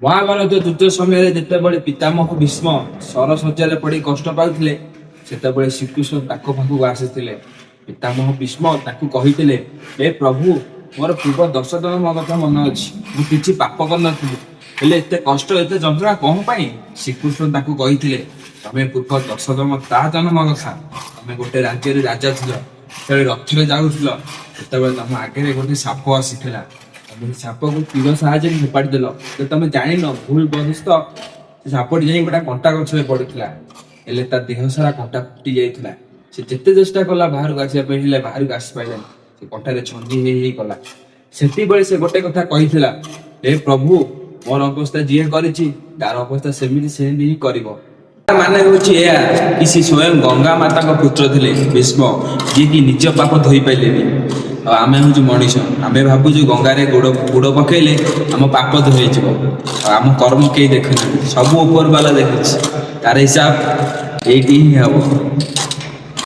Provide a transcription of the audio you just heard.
ମହାଭାରତ ଯୁଦ୍ଧ ସମୟରେ ଯେତେବେଳେ ପିତାମହ ଭୀଷ୍ମ ସରଶଯ୍ୟାରେ ପଡ଼ି କଷ୍ଟ ପାଉଥିଲେ, ସେତେବେଳେ ଶ୍ରୀକୃଷ୍ଣ ତାଙ୍କ ପାଖକୁ ଆସିଥିଲେ। ପିତାମହ ଭୀଷ୍ମ ତାକୁ କହିଥିଲେ, ହେ ପ୍ରଭୁ, ମୋର ପୂର୍ବ 10 ଜନ୍ମ କଥା ମନେ ଅଛି। ମୁଁ କିଛି ପାପ କରିନଥିଲି, ହେଲେ ଏତେ କଷ୍ଟ ଏତେ ଯନ୍ତ୍ରଣା କଣ ପାଇଁ? ଶ୍ରୀକୃଷ୍ଣ ତାକୁ କହିଥିଲେ, ତମେ ପୂର୍ବ 10 ଜନ୍ମ ତା ଜନ୍ମ କଥା। ତମେ ଗୋଟେ ରାଜ୍ୟରେ ରାଜା ଥିଲ, ଯେତେବେଳେ ରଥରେ ଯାଉଥିଲ, ସେତେବେଳେ ତମ ଆଗରେ ଗୋଟେ ସାପ ଆସିଥିଲା। ତମେ ସେ ସାପକୁ ତୀର ସାହାଯ୍ୟରେ ଫୋପାଡ଼ି ଦେଲ। ତମେ ଜାଣିନ, ଭୁଲ ବଶତ ସେ ସାପଟି ଯାଇ ଗୋଟେ କଣ୍ଟା ଗଛରେ ପଡିଥିଲା, ହେଲେ ତା ଦେହ ସାରା କଣ୍ଟା ଫୁଟି ଯାଇଥିଲା। ସେ ଯେତେ ଚେଷ୍ଟା କଲା ବାହାରକୁ ଆସିବା ପାଇଁ, ହେଲେ ବାହାରକୁ ଆସିପାରିଲାନି। ସେ କଣ୍ଟାରେ ଛନ୍ଦି ହେଇ ଗଲା। ସେତିକିବେଳେ ସେ ଗୋଟେ କଥା କହିଥିଲା, ହେ ପ୍ରଭୁ, ମୋର ଅବସ୍ଥା ଯିଏ କରିଛି, ତାର ଅବସ୍ଥା ସେମିତି ହିଁ କରିବ। ମାନେ ହଉଛି ଏହା କି ସେ ସ୍ୱୟଂ ଗଙ୍ଗା ମାତାଙ୍କ ପୁତ୍ର ଥିଲେ ଭୀଷ୍ମ, ଯିଏକି ନିଜ ପାପ ଧୋଇ ପାରିଲେନି। ଆଉ ଆମେ ହଉଛୁ ମଣିଷ, ଆମେ ଭାବୁଛୁ ଗଙ୍ଗାରେ ଗୋଡ଼ ପକେଇଲେ ଆମ ପାପ ଧୋଇଯିବ। ଆଉ ଆମ କର୍ମ କେହି ଦେଖୁନାହାନ୍ତି, ସବୁ ଉପର ବାଲା ଦେଖୁଛି। ତାର ହିସାବ ଏଇଠି ହିଁ ହବ।